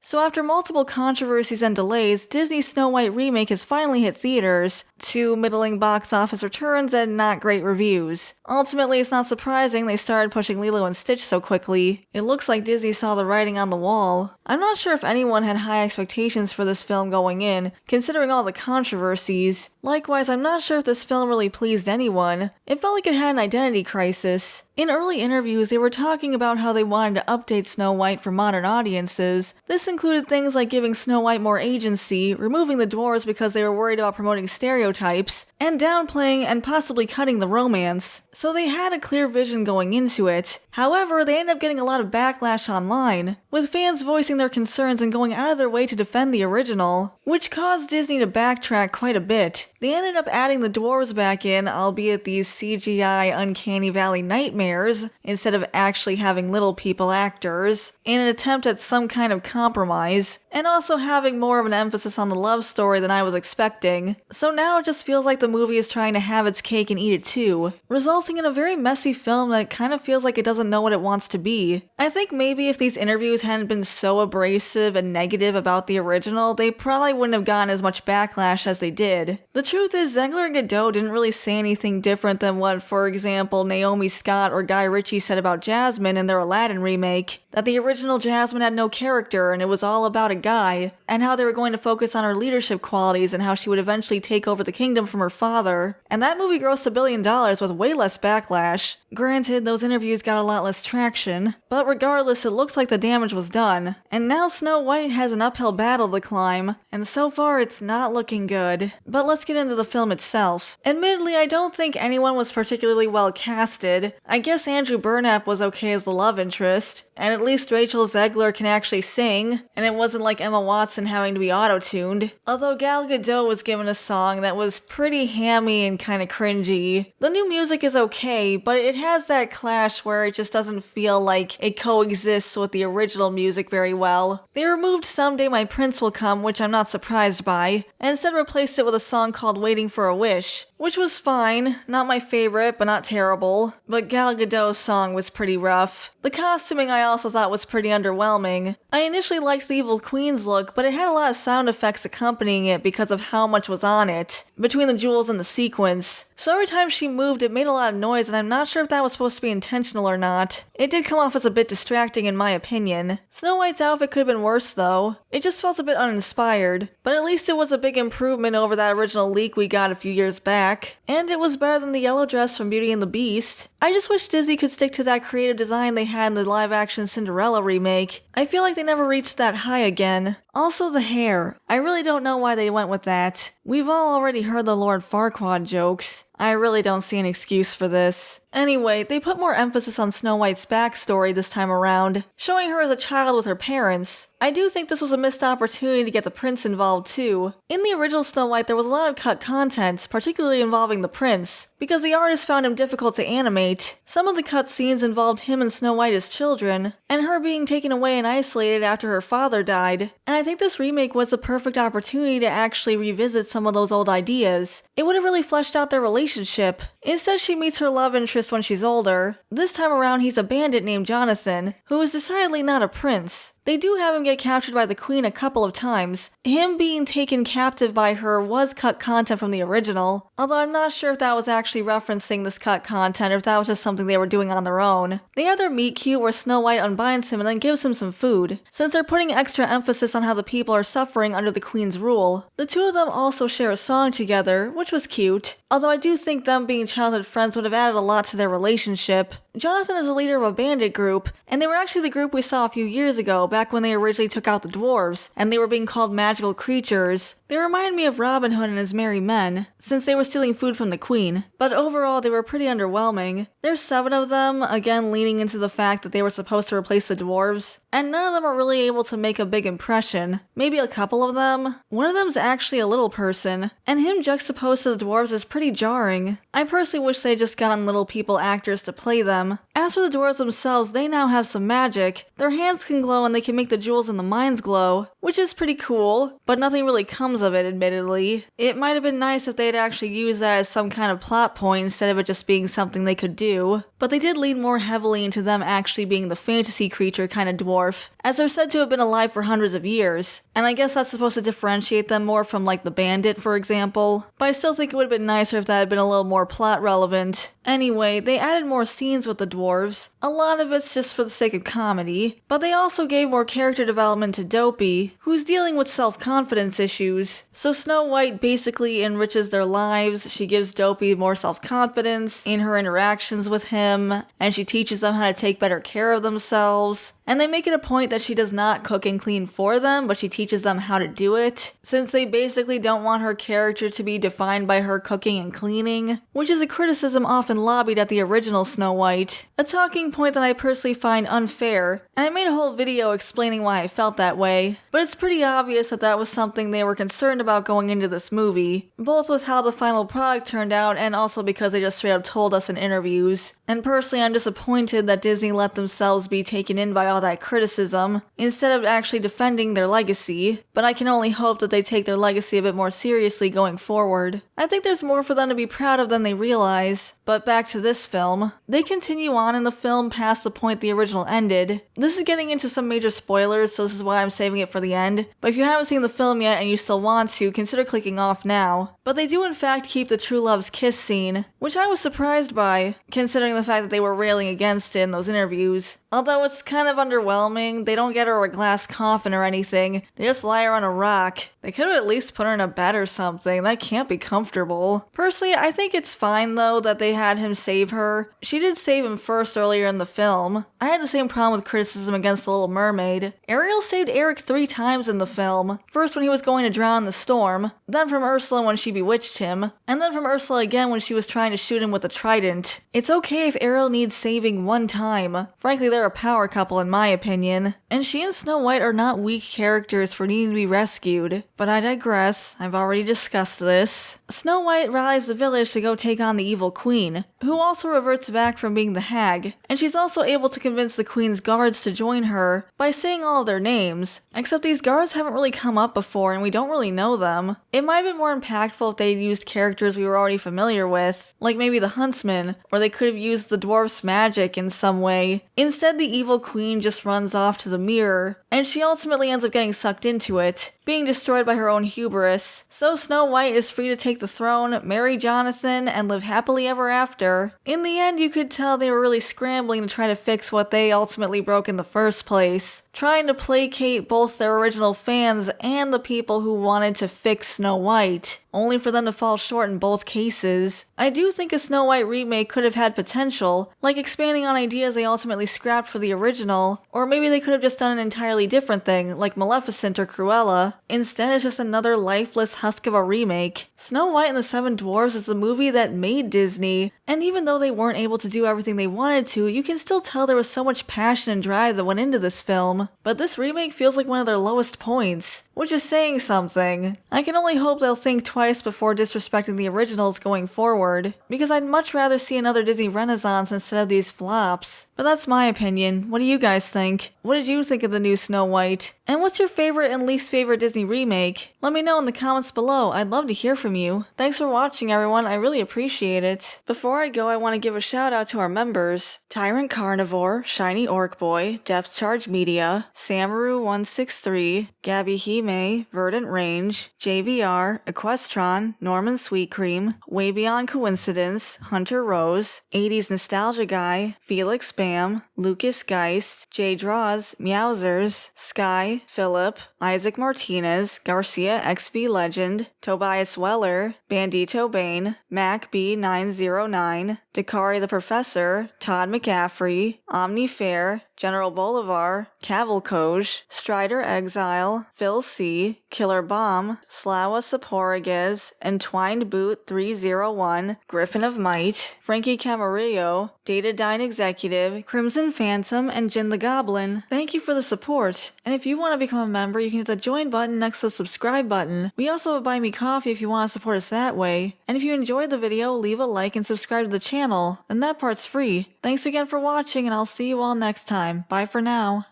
So after multiple controversies and delays, Disney's Snow White remake has finally hit theaters, 2 middling box office returns and not great reviews. Ultimately, it's not surprising they started pushing Lilo and Stitch so quickly. It looks like Disney saw the writing on the wall. I'm not sure if anyone had high expectations for this film going in, considering all the controversies. Likewise, I'm not sure if this film really pleased anyone. It felt like it had an identity crisis. In early interviews, they were talking about how they wanted to update Snow White for modern audiences. This included things like giving Snow White more agency, removing the dwarves because they were worried about promoting stereotypes, and downplaying and possibly cutting the romance. So they had a clear vision going into it. However, they ended up getting a lot of backlash online, with fans voicing their concerns and going out of their way to defend the original, which caused Disney to backtrack quite a bit. They ended up adding the dwarves back in, albeit these CGI Uncanny Valley nightmares, instead of actually having little people actors, in an attempt at some kind of compromise, and also having more of an emphasis on the love story than I was expecting. So now it just feels like the movie is trying to have its cake and eat it too, resulting in a very messy film that kind of feels like it doesn't know what it wants to be. I think maybe if these interviews hadn't been so abrasive and negative about the original, they probably wouldn't have gotten as much backlash as they did. The truth is, Zegler and Godot didn't really say anything different than what, for example, Naomi Scott or Guy Ritchie said about Jasmine in their Aladdin remake, that the original Jasmine had no character and it was all about a guy, and how they were going to focus on her leadership qualities and how she would eventually take over the kingdom from her father. And that movie grossed $1 billion with way less backlash. Granted, those interviews got a lot less traction, but regardless, it looks like the damage was done. And now Snow White has an uphill battle to climb, and so far it's not looking good. But let's get into the film itself. Admittedly, I don't think anyone was particularly well casted. I guess Andrew Burnap was okay as the love interest, and at least Rachel Zegler can actually sing, and it wasn't like Emma Watson having to be auto-tuned. Although Gal Gadot was given a song that was pretty hammy and kinda cringy. The new music is okay, but it has that clash where it just doesn't feel like it coexists with the original music very well. They removed Someday My Prince Will Come, which I'm not surprised by, and instead replaced it with a song called Waiting for a Wish, which was fine. Not my favorite, but not terrible. But Gal Gadot's song was pretty rough. The costuming I also thought was pretty underwhelming. I initially liked the Evil Queen's look, but it had a lot of sound effects accompanying it because of how much was on it, between the jewels and the sequins. So every time she moved, it made a lot of noise, and I'm not sure if that was supposed to be intentional or not. It did come off as a bit distracting in my opinion. Snow White's outfit could have been worse though. It just felt a bit uninspired, but at least it was a big improvement over that original leak we got a few years back. And it was better than the yellow dress from Beauty and the Beast. I just wish Disney could stick to that creative design they had in the live-action Cinderella remake. I feel like they never reached that high again. Also the hair. I really don't know why they went with that. We've all already heard the Lord Farquaad jokes. I really don't see an excuse for this. Anyway, they put more emphasis on Snow White's backstory this time around, showing her as a child with her parents. I do think this was a missed opportunity to get the prince involved too. In the original Snow White, there was a lot of cut content, particularly involving the prince, because the artist found him difficult to animate. Some of the cut scenes involved him and Snow White as children, and her being taken away and isolated after her father died. And I think this remake was the perfect opportunity to actually revisit some of those old ideas. It would have really fleshed out their relationship. Instead, she meets her love interest when she's older. This time around, he's a bandit named Jonathan, who is decidedly not a prince. They do have him get captured by the queen a couple of times. Him being taken captive by her was cut content from the original, although I'm not sure if that was actually referencing this cut content or if that was just something they were doing on their own. They have their meet cute where Snow White unbinds him and then gives him some food, since they're putting extra emphasis on how the people are suffering under the queen's rule. The two of them also share a song together, which was cute, although I do think them being childhood friends would have added a lot to their relationship. Jonathan is the leader of a bandit group, and they were actually the group we saw a few years ago, back when they originally took out the dwarves, and they were being called magical creatures. They remind me of Robin Hood and his merry men, since they were stealing food from the queen, but overall they were pretty underwhelming. There's 7 of them, again leaning into the fact that they were supposed to replace the dwarves, and none of them are really able to make a big impression. Maybe a couple of them. One of them's actually a little person, and him juxtaposed to the dwarves is pretty jarring. I personally wish they had just gotten little people actors to play them, them. As for the dwarves themselves, they now have some magic. Their hands can glow and they can make the jewels in the mines glow, which is pretty cool, but nothing really comes of it, admittedly. It might have been nice if they'd actually used that as some kind of plot point instead of it just being something they could do, but they did lean more heavily into them actually being the fantasy creature kind of dwarf, as they're said to have been alive for hundreds of years, and I guess that's supposed to differentiate them more from like the bandit, for example, but I still think it would have been nicer if that had been a little more plot relevant. Anyway, they added more scenes with the dwarves. A lot of it's just for the sake of comedy, but they also gave more character development to Dopey, who's dealing with self-confidence issues. So Snow White basically enriches their lives. She gives Dopey more self-confidence in her interactions with him, and she teaches them how to take better care of themselves. And they make it a point that she does not cook and clean for them, but she teaches them how to do it, since they basically don't want her character to be defined by her cooking and cleaning, which is a criticism often lobbied at the original Snow White. A talking point that I personally find unfair, and I made a whole video explaining why I felt that way, but it's pretty obvious that that was something they were concerned about going into this movie, both with how the final product turned out and also because they just straight up told us in interviews. And personally, I'm disappointed that Disney let themselves be taken in by all that criticism, instead of actually defending their legacy, but I can only hope that they take their legacy a bit more seriously going forward. I think there's more for them to be proud of than they realize. But back to this film. They continue on in the film past the point the original ended. This is getting into some major spoilers, so this is why I'm saving it for the end, but if you haven't seen the film yet and you still want to, consider clicking off now. But they do in fact keep the true love's kiss scene, which I was surprised by, considering the fact that they were railing against it in those interviews. Although it's kind of underwhelming, they don't get her a glass coffin or anything, they just lie her on a rock. They could have at least put her in a bed or something, that can't be comfortable. Personally, I think it's fine though that they had him save her. She did save him first earlier in the film. I had the same problem with criticism against The Little Mermaid. Ariel saved Eric 3 times in the film. First when he was going to drown in the storm, then from Ursula when she bewitched him, and then from Ursula again when she was trying to shoot him with a trident. It's okay if Ariel needs saving one time. Frankly, they're a power couple in my opinion. And she and Snow White are not weak characters for needing to be rescued. But I digress, I've already discussed this. Snow White rallies the village to go take on the evil queen, who also reverts back from being the hag, and she's also able to convince the queen's guards to join her by saying all of their names, except these guards haven't really come up before and we don't really know them. It might have been more impactful if they'd used characters we were already familiar with, like maybe the huntsman, or they could have used the dwarf's magic in some way. Instead, the evil queen just runs off to the mirror, and she ultimately ends up getting sucked into it, being destroyed by her own hubris. So Snow White is free to take the throne, marry Jonathan, and live happily ever after. In the end, you could tell they were really scrambling to try to fix what they ultimately broke in the first place, trying to placate both their original fans and the people who wanted to fix Snow White, only for them to fall short in both cases. I do think a Snow White remake could have had potential, like expanding on ideas they ultimately scrapped for the original, or maybe they could have just done an entirely different thing, like Maleficent or Cruella. Instead, it's just another lifeless husk of a remake. Snow White and the Seven Dwarfs is the movie that made Disney, and even though they weren't able to do everything they wanted to, you can still tell there was so much passion and drive that went into this film. But this remake feels like one of their lowest points, which is saying something. I can only hope they'll think twice before disrespecting the originals going forward, because I'd much rather see another Disney renaissance instead of these flops. But that's my opinion. What do you guys think? What did you think of the new Snow White? And what's your favorite and least favorite Disney remake? Let me know in the comments below. I'd love to hear from you. Thanks for watching, everyone. I really appreciate it. Before I go, I want to give a shout out to our members: Tyrant Carnivore, Shiny Orc Boy, Depth Charge Media, Samaru163, Gabby Hime, Verdant Range, JVR, Equestron, Norman Sweet Cream, Way Beyond Coincidence, Hunter Rose, 80s Nostalgia Guy, Felix Bam, Lucas Geist, J Draws, Meowsers, Sky, Philip, Isaac Martinez, Garcia XV Legend, Tobias Weller, Bandito Bane, Mac B909, Dakari the Professor, Todd McCaffrey, Omni Fair, General Bolivar, Cavalcoj, Strider Exile, Phil C, Killer Bomb, Slawa Saporiguez, Entwined Boot 301, Griffin of Might, Frankie Camarillo, Datadyne Executive, Crimson Phantom, and Jin the Goblin. Thank you for the support. And if you want to become a member, you can hit the join button next to the subscribe button. We also have Buy Me Coffee if you want to support us that way. And if you enjoyed the video, leave a like and and subscribe to the channel, and that part's free. Thanks again for watching, and I'll see you all next time. Bye for now.